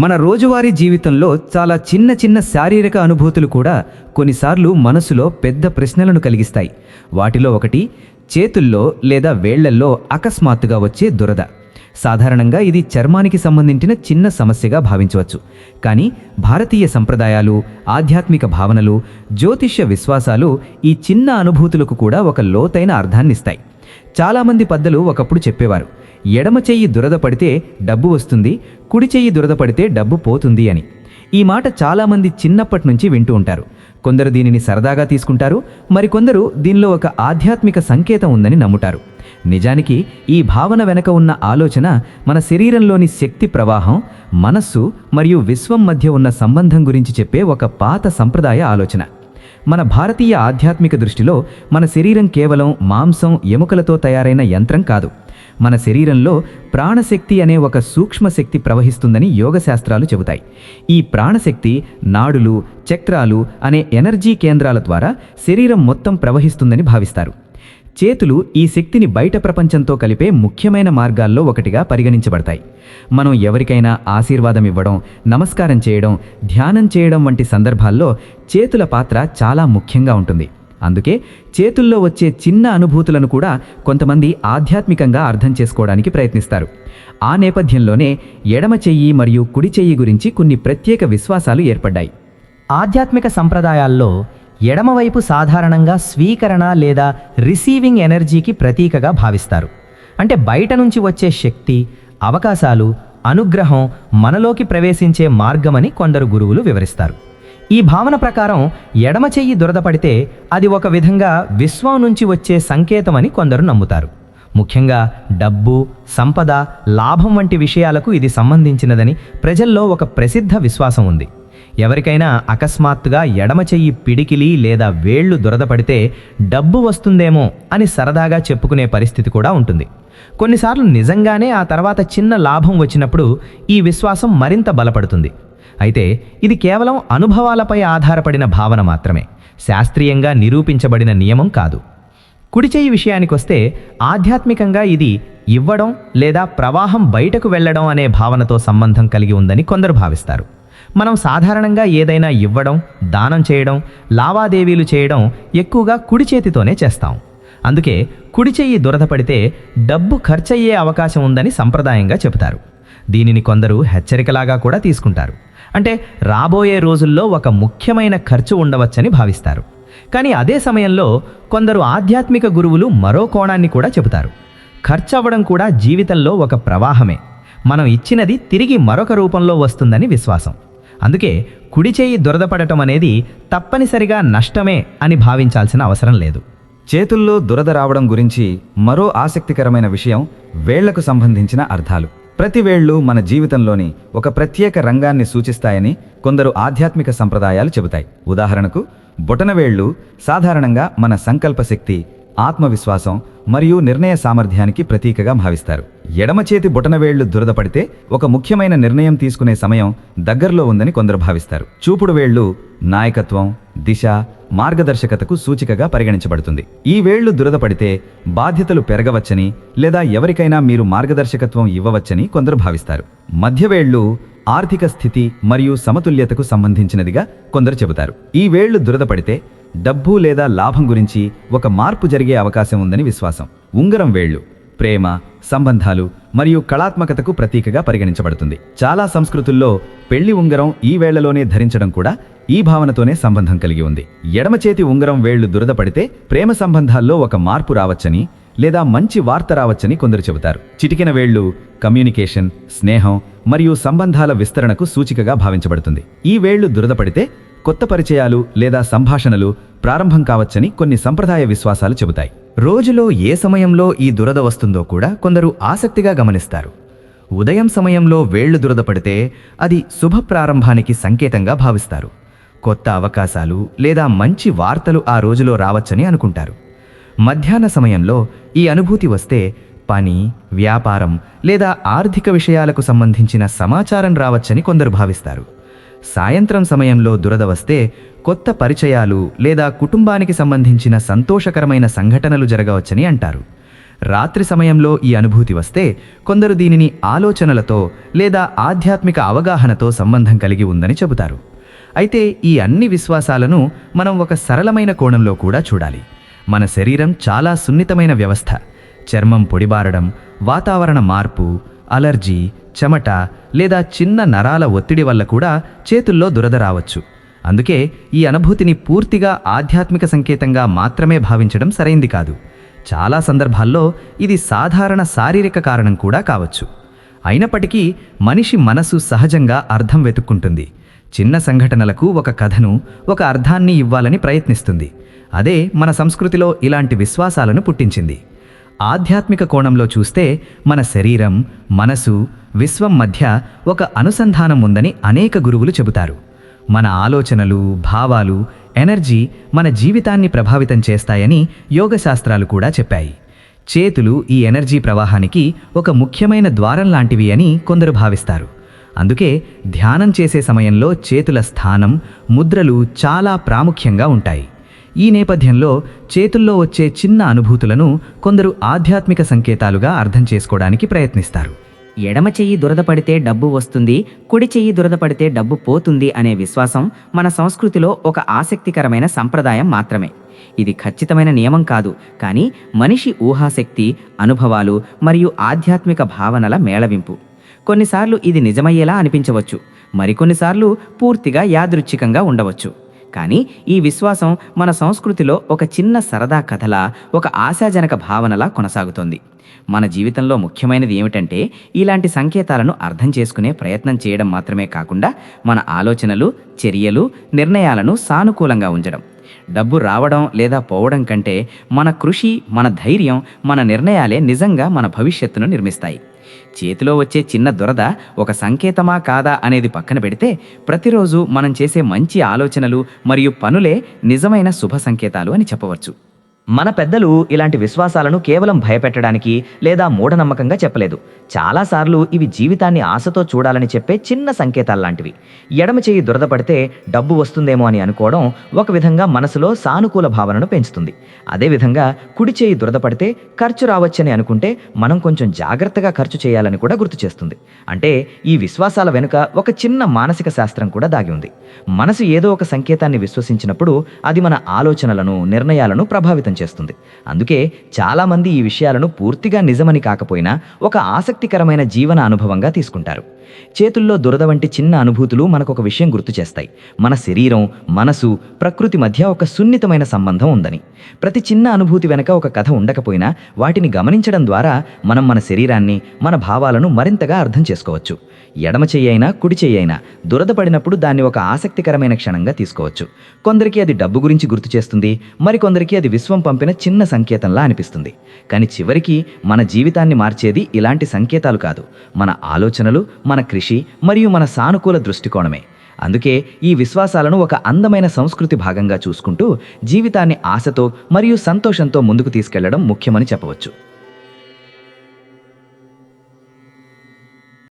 మన రోజువారీ జీవితంలో చాలా చిన్న చిన్న శారీరక అనుభూతులు కూడా కొన్నిసార్లు మనసులో పెద్ద ప్రశ్నలను కలిగిస్తాయి. వాటిలో ఒకటి చేతుల్లో లేదా వేళ్లల్లో అకస్మాత్తుగా వచ్చే దురద. సాధారణంగా ఇది చర్మానికి సంబంధించిన చిన్న సమస్యగా భావించవచ్చు. కానీ భారతీయ సంప్రదాయాలు, ఆధ్యాత్మిక భావనలు, జ్యోతిష్య విశ్వాసాలు ఈ చిన్న అనుభూతులకు కూడా ఒక లోతైన అర్థాన్నిస్తాయి. చాలామంది పెద్దలు ఒకప్పుడు చెప్పేవారు, ఎడమ చెయ్యి దురద పడితే డబ్బు వస్తుంది, కుడి చెయ్యి దురద పడితే డబ్బు పోతుంది అని. ఈ మాట చాలామంది చిన్నప్పటి నుంచి వింటూ ఉంటారు. కొందరు దీనిని సరదాగా తీసుకుంటారు, మరికొందరు దీనిలో ఒక ఆధ్యాత్మిక సంకేతం ఉందని నమ్ముతారు. నిజానికి ఈ భావన వెనక ఉన్న ఆలోచన మన శరీరంలోని శక్తి ప్రవాహం, మనస్సు మరియు విశ్వం మధ్య ఉన్న సంబంధం గురించి చెప్పే ఒక పాత సంప్రదాయ ఆలోచన. మన భారతీయ ఆధ్యాత్మిక దృష్టిలో మన శరీరం కేవలం మాంసం, ఎముకలతో తయారైన యంత్రం కాదు. మన శరీరంలో ప్రాణశక్తి అనే ఒక సూక్ష్మశక్తి ప్రవహిస్తుందని యోగశాస్త్రాలు చెబుతాయి. ఈ ప్రాణశక్తి నాడులు, చక్రాలు అనే ఎనర్జీ కేంద్రాల ద్వారా శరీరం మొత్తం ప్రవహిస్తుందని భావిస్తారు. చేతులు ఈ శక్తిని బయట ప్రపంచంతో కలిపే ముఖ్యమైన మార్గాల్లో ఒకటిగా పరిగణించబడతాయి. మనం ఎవరికైనా ఆశీర్వాదం ఇవ్వడం, నమస్కారం చేయడం, ధ్యానం చేయడం వంటి సందర్భాల్లో చేతుల పాత్ర చాలా ముఖ్యంగా ఉంటుంది. అందుకే చేతుల్లో వచ్చే చిన్న అనుభూతులను కూడా కొంతమంది ఆధ్యాత్మికంగా అర్థం చేసుకోవడానికి ప్రయత్నిస్తారు. ఆ నేపథ్యంలోనే ఎడమ చెయ్యి మరియు కుడి చెయ్యి గురించి కొన్ని ప్రత్యేక విశ్వాసాలు ఏర్పడ్డాయి. ఆధ్యాత్మిక సంప్రదాయాల్లో ఎడమవైపు సాధారణంగా స్వీకరణ లేదా రిసీవింగ్ ఎనర్జీకి ప్రతీకగా భావిస్తారు. అంటే బయట నుంచి వచ్చే శక్తి, అవకాశాలు, అనుగ్రహం మనలోకి ప్రవేశించే మార్గమని కొందరు గురువులు వివరిస్తారు. ఈ భావన ప్రకారం ఎడమ చెయ్యి దురదపడితే అది ఒక విధంగా విశ్వం నుంచి వచ్చే సంకేతమని కొందరు నమ్ముతారు. ముఖ్యంగా డబ్బు, సంపద, లాభం వంటి విషయాలకు ఇది సంబంధించినదని ప్రజల్లో ఒక ప్రసిద్ధ విశ్వాసం ఉంది. ఎవరికైనా అకస్మాత్తుగా ఎడమ చెయ్యి పిడికిలి లేదా వేళ్లు దురదపడితే డబ్బు వస్తుందేమో అని సరదాగా చెప్పుకునే పరిస్థితి కూడా ఉంటుంది. కొన్నిసార్లు నిజంగానే ఆ తర్వాత చిన్న లాభం వచ్చినప్పుడు ఈ విశ్వాసం మరింత బలపడుతుంది. అయితే ఇది కేవలం అనుభవాలపై ఆధారపడిన భావన మాత్రమే, శాస్త్రీయంగా నిరూపించబడిన నియమం కాదు. కుడి చెయ్యి విషయానికొస్తే ఆధ్యాత్మికంగా ఇది ఇవ్వడం లేదా ప్రవాహం బయటకు వెళ్లడం అనే భావనతో సంబంధం కలిగి ఉందని కొందరు భావిస్తారు. మనం సాధారణంగా ఏదైనా ఇవ్వడం, దానం చేయడం, లావాదేవీలు చేయడం ఎక్కువగా కుడి చేతితోనే చేస్తాం. అందుకే కుడి చెయ్యి దురదపడితే డబ్బు ఖర్చయ్యే అవకాశం ఉందని సంప్రదాయంగా చెబుతారు. దీనిని కొందరు హెచ్చరికలాగా కూడా తీసుకుంటారు. అంటే రాబోయే రోజుల్లో ఒక ముఖ్యమైన ఖర్చు ఉండవచ్చని భావిస్తారు. కానీ అదే సమయంలో కొందరు ఆధ్యాత్మిక గురువులు మరో కోణాన్ని కూడా చెబుతారు. ఖర్చవ్వడం కూడా జీవితంలో ఒక ప్రవాహమే, మనం ఇచ్చినది తిరిగి మరొక రూపంలో వస్తుందని విశ్వాసం. అందుకే కుడి చేయి దురదపడటం అనేది తప్పనిసరిగా నష్టమే అని భావించాల్సిన అవసరం లేదు. చేతుల్లో దురద రావడం గురించి మరో ఆసక్తికరమైన విషయం వేళ్లకు సంబంధించిన అర్థాలు. ప్రతి వేళ్లు మన జీవితంలోని ఒక ప్రత్యేక రంగాన్ని సూచిస్తాయని కొందరు ఆధ్యాత్మిక సంప్రదాయాలు చెబుతాయి. ఉదాహరణకు బొటనవేళ్లు సాధారణంగా మన సంకల్ప శక్తి, ఆత్మవిశ్వాసం మరియు నిర్ణయ సామర్థ్యానికి ప్రతీకగా భావిస్తారు. ఎడమ చేతి బొటనవేళ్లు దురదపడితే ఒక ముఖ్యమైన నిర్ణయం తీసుకునే సమయం దగ్గరలో ఉందని కొందరు భావిస్తారు. చూపుడు వేళ్లు నాయకత్వం, దిశ, మార్గదర్శకతకు సూచికగా పరిగణించబడుతుంది. ఈ వేళ్లు దురదపడితే బాధ్యతలు పెరగవచ్చని లేదా ఎవరికైనా మీరు మార్గదర్శకత్వం ఇవ్వవచ్చని కొందరు భావిస్తారు. మధ్యవేళ్లు ఆర్థిక స్థితి మరియు సమతుల్యతకు సంబంధించినదిగా కొందరు చెబుతారు. ఈ వేళ్లు దురదపడితే డబ్బు లేదా లాభం గురించి ఒక మార్పు జరిగే అవకాశం ఉందని విశ్వాసం. ఉంగరం వేళ్లు ప్రేమ, సంబంధాలు మరియు కళాత్మకతకు ప్రతీకగా పరిగణించబడుతుంది. చాలా సంస్కృతుల్లో పెళ్లి ఉంగరం ఈ వేళ్లలోనే ధరించడం కూడా ఈ భావనతోనే సంబంధం కలిగి ఉంది. ఎడమ చేతి ఉంగరం వేళ్లు దురదపడితే ప్రేమ సంబంధాల్లో ఒక మార్పు రావచ్చని లేదా మంచి వార్త రావచ్చని కొందరు చెబుతారు. చిటికెన వేళ్లు కమ్యూనికేషన్, స్నేహం మరియు సంబంధాల విస్తరణకు సూచికగా భావించబడుతుంది. ఈ వేళ్లు దురదపడితే కొత్త పరిచయాలు లేదా సంభాషణలు ప్రారంభం కావచ్చని కొన్ని సంప్రదాయ విశ్వాసాలు చెబుతాయి. రోజులో ఏ సమయంలో ఈ దురద వస్తుందో కూడా కొందరు ఆసక్తిగా గమనిస్తారు. ఉదయం సమయంలో వేళ్లు దురదపడితే అది శుభ ప్రారంభానికి సంకేతంగా భావిస్తారు. కొత్త అవకాశాలు లేదా మంచి వార్తలు ఆ రోజులో రావచ్చని అనుకుంటారు. మధ్యాహ్న సమయంలో ఈ అనుభూతి వస్తే పని, వ్యాపారం లేదా ఆర్థిక విషయాలకు సంబంధించిన సమాచారం రావచ్చని కొందరు భావిస్తారు. సాయంత్రం సమయంలో దురద వస్తే కొత్త పరిచయాలు లేదా కుటుంబానికి సంబంధించిన సంతోషకరమైన సంఘటనలు జరగవచ్చని అంటారు. రాత్రి సమయంలో ఈ అనుభూతి వస్తే కొందరు దీనిని ఆలోచనలతో లేదా ఆధ్యాత్మిక అవగాహనతో సంబంధం కలిగి ఉందని చెబుతారు. అయితే ఈ అన్ని విశ్వాసాలను మనం ఒక సరళమైన కోణంలో కూడా చూడాలి. మన శరీరం చాలా సున్నితమైన వ్యవస్థ. చర్మం పొడిబారడం, వాతావరణ మార్పు, అలర్జీ, చెమట లేదా చిన్న నరాల ఒత్తిడి వల్ల కూడా చేతుల్లో దురద రావచ్చు. అందుకే ఈ అనుభూతిని పూర్తిగా ఆధ్యాత్మిక సంకేతంగా మాత్రమే భావించడం సరైంది కాదు. చాలా సందర్భాల్లో ఇది సాధారణ శారీరక కారణం కూడా కావచ్చు. అయినప్పటికీ మనిషి మనసు సహజంగా అర్థం వెతుక్కుంటుంది. చిన్న సంఘటనలకు ఒక కథను, ఒక అర్థాన్ని ఇవ్వాలని ప్రయత్నిస్తుంది. అదే మన సంస్కృతిలో ఇలాంటి విశ్వాసాలను పుట్టించింది. ఆధ్యాత్మిక కోణంలో చూస్తే మన శరీరం, మనసు, విశ్వం మధ్య ఒక అనుసంధానం ఉందని అనేక గురువులు చెబుతారు. మన ఆలోచనలు, భావాలు, ఎనర్జీ మన జీవితాన్ని ప్రభావితం చేస్తాయని యోగశాస్త్రాలు కూడా చెప్పాయి. చేతులు ఈ ఎనర్జీ ప్రవాహానికి ఒక ముఖ్యమైన ద్వారం లాంటివి అని కొందరు భావిస్తారు. అందుకే ధ్యానం చేసే సమయంలో చేతుల స్థానం, ముద్రలు చాలా ప్రాముఖ్యంగా ఉంటాయి. ఈ నేపథ్యంలో చేతుల్లో వచ్చే చిన్న అనుభూతులను కొందరు ఆధ్యాత్మిక సంకేతాలుగా అర్థం చేసుకోవడానికి ప్రయత్నిస్తారు. ఎడమ చెయ్యి దురద పడితే డబ్బు వస్తుంది, కుడి చెయ్యి దురద పడితే డబ్బు పోతుంది అనే విశ్వాసం మన సంస్కృతిలో ఒక ఆసక్తికరమైన సంప్రదాయం మాత్రమే. ఇది ఖచ్చితమైన నియమం కాదు, కానీ మనిషి ఊహాశక్తి, అనుభవాలు మరియు ఆధ్యాత్మిక భావనల మేళవింపు. కొన్నిసార్లు ఇది నిజమయ్యేలా అనిపించవచ్చు, మరికొన్నిసార్లు పూర్తిగా యాదృచ్ఛికంగా ఉండవచ్చు. కానీ ఈ విశ్వాసం మన సంస్కృతిలో ఒక చిన్న సరదా కథలా, ఒక ఆశాజనక భావనలా కొనసాగుతోంది. మన జీవితంలో ముఖ్యమైనది ఏమిటంటే ఇలాంటి సంకేతాలను అర్థం చేసుకునే ప్రయత్నం చేయడం మాత్రమే కాకుండా మన ఆలోచనలు, చర్యలు, నిర్ణయాలను సానుకూలంగా ఉంచడం. డబ్బు రావడం లేదా పోవడం కంటే మన కృషి, మన ధైర్యం, మన నిర్ణయాలే నిజంగా మన భవిష్యత్తును నిర్మిస్తాయి. చేతిలో వచ్చే చిన్న దురద ఒక సంకేతమా కాదా అనేది పక్కన పెడితే, ప్రతిరోజు మనం చేసే మంచి ఆలోచనలు మరియు పనులే నిజమైన శుభ సంకేతాలు అని చెప్పవచ్చు. మన పెద్దలు ఇలాంటి విశ్వాసాలను కేవలం భయపెట్టడానికి లేదా మూఢనమ్మకంగా చెప్పలేదు. చాలాసార్లు ఇవి జీవితాన్ని ఆశతో చూడాలని చెప్పే చిన్న సంకేతాల్లాంటివి. ఎడమ చేయి దురద పడితే డబ్బు వస్తుందేమో అని అనుకోవడం ఒక విధంగా మనసులో సానుకూల భావనను పెంచుతుంది. అదేవిధంగా కుడి చేయి దురద పడితే ఖర్చు రావచ్చని అనుకుంటే మనం కొంచెం జాగ్రత్తగా ఖర్చు చేయాలని కూడా గుర్తు చేస్తుంది. అంటే ఈ విశ్వాసాల వెనుక ఒక చిన్న మానసిక శాస్త్రం కూడా దాగి ఉంది. మనసు ఏదో ఒక సంకేతాన్ని విశ్వసించినప్పుడు అది మన ఆలోచనలను, నిర్ణయాలను ప్రభావితం చేస్తుంది. అందుకే చాలామంది ఈ విషయాలను పూర్తిగా నిజమని కాకపోయినా ఒక ఆసక్తికరమైన జీవన అనుభవంగా తీసుకుంటారు. చేతుల్లో దురద వంటి చిన్న అనుభూతులు మనకు ఒక విషయం గుర్తు చేస్తాయి: మన శరీరం, మనసు, ప్రకృతి మధ్య ఒక సున్నితమైన సంబంధం ఉందని. ప్రతి చిన్న అనుభూతి వెనక ఒక కథ ఉండకపోయినా వాటిని గమనించడం ద్వారా మనం మన శరీరాన్ని, మన భావాలను మరింతగా అర్థం చేసుకోవచ్చు. ఎడమ చెయ్యి అయినా కుడి చెయ్యి అయినా దురద పడినప్పుడు దాన్ని ఒక ఆసక్తికరమైన క్షణంగా తీసుకోవచ్చు. కొందరికి అది డబ్బు గురించి గుర్తు చేస్తుంది, మరికొందరికి అది విశ్వం పంపిన చిన్న సంకేతంలా అనిపిస్తుంది. కానీ చివరికి మన జీవితాన్ని మార్చేది ఇలాంటి సంకేతాలు కాదు, మన ఆలోచనలు, మన కృషి మరియు మన సానుకూల దృష్టికోణమే. అందుకే ఈ విశ్వాసాలను ఒక అందమైన సంస్కృతి భాగంగా చూసుకుంటూ జీవితాన్ని ఆశతో మరియు సంతోషంతో ముందుకు తీసుకెళ్లడం ముఖ్యమని చెప్పవచ్చు.